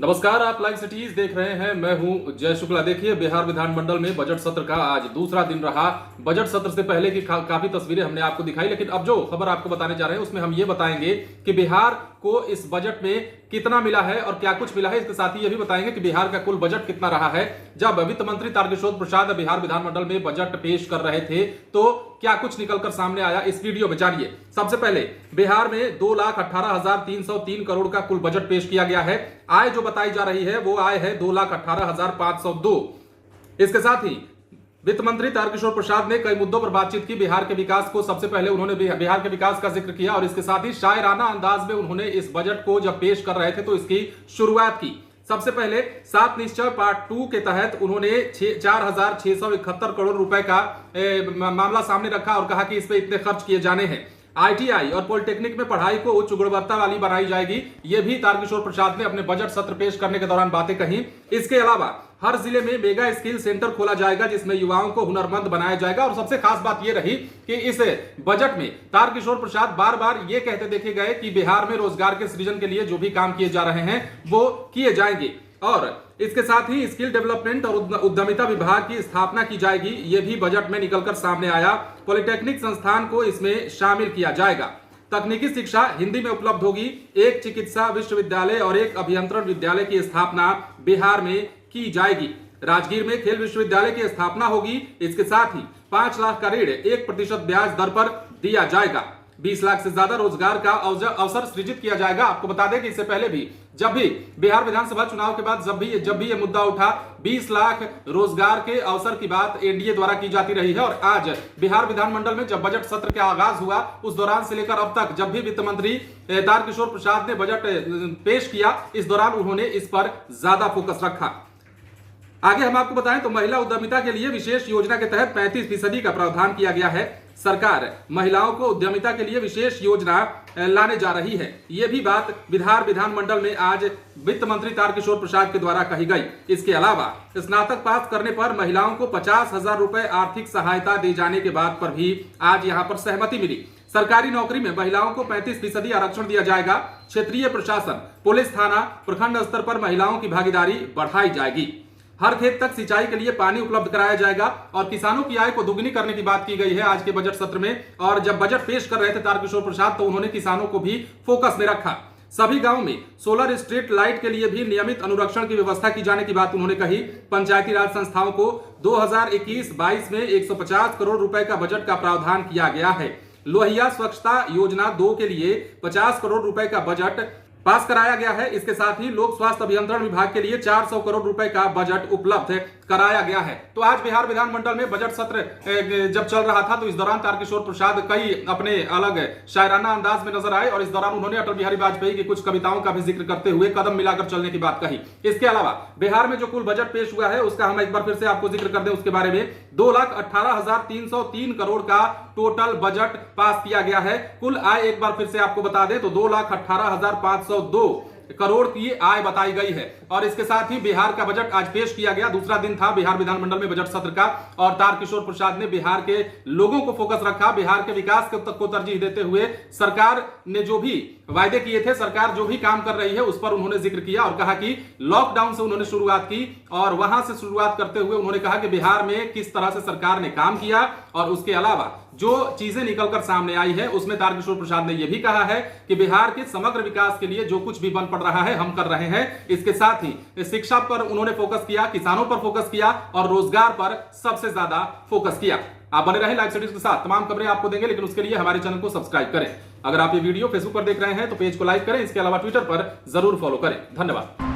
नमस्कार, आप live cities देख रहे हैं। मैं हूं जय शुक्ला। देखिए, बिहार विधानमंडल में बजट सत्र का आज दूसरा दिन रहा। बजट सत्र से पहले की काफी तस्वीरें हमने आपको दिखाई, लेकिन अब जो खबर आपको बताने जा रहे हैं उसमें हम ये बताएंगे कि बिहार को इस बजट में कितना मिला है और क्या कुछ मिला है। इसके साथ ही ये भी बताएंगे कि बिहार का कुल बजट कितना रहा है। जब वित्त मंत्री तारकिशोर प्रसाद बिहार विधानमंडल में बजट पेश कर रहे थे तो क्या कुछ निकलकर सामने आया, इस वीडियो में जानिए। सबसे पहले बिहार में 2,18,303 करोड़ का कुल बजट पेश किया गया है। आय जो बताई जा रही है वो आय है 2,18,502। इसके साथ ही वित्त मंत्री तारकिशोर प्रसाद ने कई मुद्दों पर बातचीत की। बिहार के विकास को सबसे पहले उन्होंने बिहार के विकास का जिक्र किया और इसके साथ ही शायराना अंदाज में उन्होंने इस बजट को जब पेश कर रहे थे तो इसकी शुरुआत की। सबसे पहले 7 निश्चय पार्ट 2 के तहत उन्होंने 4,671 करोड़ रुपए का मामला सामने रखा और कहा कि इस पे इतने खर्च किए जाने हैं। आईटीआई और पॉलिटेक्निक में पढ़ाई को उच्च गुणवत्ता वाली बनाई जाएगी। यह भी तारकिशोर प्रसाद ने अपने बजट सत्र पेश करने के दौरान बातें कही। इसके अलावा हर जिले में मेगा स्किल सेंटर खोला जाएगा जिसमें युवाओं को हुनरमंद बनाया जाएगा। और सबसे खास बात यह रही कि इस बजट में तारकिशोर प्रसाद बार बार यह कहते देखे गए कि बिहार में रोजगार के सृजन के लिए जो भी काम किए जा रहे हैं वो किए जाएंगे और इसके साथ ही स्किल डेवलपमेंट और उद्यमिता विभाग की स्थापना की जाएगी। यह भी बजट में निकलकर सामने आया। पॉलिटेक्निक संस्थान को इसमें शामिल किया जाएगा। तकनीकी शिक्षा हिंदी में उपलब्ध होगी। एक चिकित्सा विश्वविद्यालय और एक अभियंत्रण विद्यालय की स्थापना बिहार में की जाएगी। राजगीर में खेल विश्वविद्यालय की स्थापना होगी। इसके साथ ही 5 लाख का ऋण 1% ब्याज दर पर दिया जाएगा। 20 लाख से ज्यादा रोजगार का अवसर सृजित किया जाएगा। आपको बता दें कि इससे पहले भी जब भी बिहार विधानसभा चुनाव के बाद जब भी यह मुद्दा उठा 20 लाख रोजगार के अवसर की बात एनडीए द्वारा की जाती रही है। और आज बिहार विधानमंडल में जब बजट सत्र का आगाज हुआ उस दौरान से लेकर अब तक जब भी वित्त मंत्री तारकिशोर प्रसाद ने बजट पेश किया इस दौरान उन्होंने इस पर ज्यादा फोकस रखा। आगे हम आपको बताएं तो महिला उद्यमिता के लिए विशेष योजना के तहत 35% का प्रावधान किया गया है। सरकार महिलाओं को उद्यमिता के लिए विशेष योजना लाने जा रही है। यह भी बात बिहार विधानमंडल में आज वित्त मंत्री तारकिशोर प्रसाद के द्वारा कही गई। इसके अलावा स्नातक पास करने पर महिलाओं को 50,000 रुपए आर्थिक सहायता दिए जाने के बात पर भी आज यहां पर सहमति मिली। सरकारी नौकरी में महिलाओं को 35% आरक्षण दिया जाएगा। क्षेत्रीय प्रशासन, पुलिस थाना, प्रखंड स्तर पर महिलाओं की भागीदारी बढ़ाई जाएगी। हर खेत तक सिंचाई के लिए पानी उपलब्ध कराया जाएगा और किसानों की आय को दुगनी करने की बात की गई है आज के बजट सत्र में। और जब बजट पेश कर रहे थे तारकिशोर प्रसाद तो उन्होंने किसानों को भी फोकस में रखा। सभी गांवों में सोलर स्ट्रीट लाइट के लिए भी नियमित अनुरक्षण की व्यवस्था की जाने की बात उन्होंने कही। पंचायती राज संस्थाओं को 2021-22 में 150 करोड़ रुपए का बजट का प्रावधान किया गया है। लोहिया स्वच्छता योजना 2 के लिए 50 करोड़ रुपए का बजट पास कराया गया है। इसके साथ ही लोक स्वास्थ्य अभियंत्रण विभाग के लिए 400 करोड़ रुपए का बजट उपलब्ध कराया गया है। तो आज बिहार विधानमंडल में बजट सत्र जब चल रहा था तो इस दौरान तारकिशोर प्रसाद कई अपने अलग शायराना अंदाज में नजर आए और इस दौरान उन्होंने अटल बिहारी वाजपेयी की कुछ कविताओं का भी जिक्र करते हुए कदम मिलाकर चलने की बात कही। इसके अलावा बिहार में जो कुल बजट पेश हुआ है उसका हम एक बार फिर से आपको जिक्र कर दें उसके बारे में। 2,18,303 करोड़ का टोटल बजट पास किया गया है। कुल आय एक बार फिर से आपको बता दें तो 2,18,502 करोड़ की आय बताई गई है। और इसके साथ ही बिहार का बजट आज पेश किया गया। दूसरा दिन था बिहार विधानमंडल में बजट सत्र का और तारकिशोर प्रसाद ने बिहार के लोगों को फोकस रखा। बिहार के विकास को तरजीह देते हुए सरकार ने जो भी वायदे किए थे, सरकार जो भी काम कर रही है उस पर उन्होंने जिक्र किया और कहा कि लॉकडाउन से उन्होंने शुरुआत की और वहां से शुरुआत करते हुए उन्होंने कहा कि बिहार में किस तरह से सरकार ने काम किया और उसके अलावा जो चीजें निकलकर सामने आई है उसमें तारकिशोर प्रसाद ने यह भी कहा है कि बिहार के समग्र विकास के लिए जो कुछ भी बन पड़ रहा है हम कर रहे हैं। इसके साथ ही शिक्षा पर उन्होंने फोकस किया, किसानों पर फोकस किया और रोजगार पर सबसे ज्यादा फोकस किया। आप बने रहे लाइव सिटीज के साथ, तमाम खबरें आपको देंगे लेकिन उसके लिए हमारे चैनल को सब्सक्राइब करें। अगर आप ये वीडियो फेसबुक पर देख रहे हैं तो पेज को लाइक करें। इसके अलावा ट्विटर पर जरूर फॉलो करें। धन्यवाद।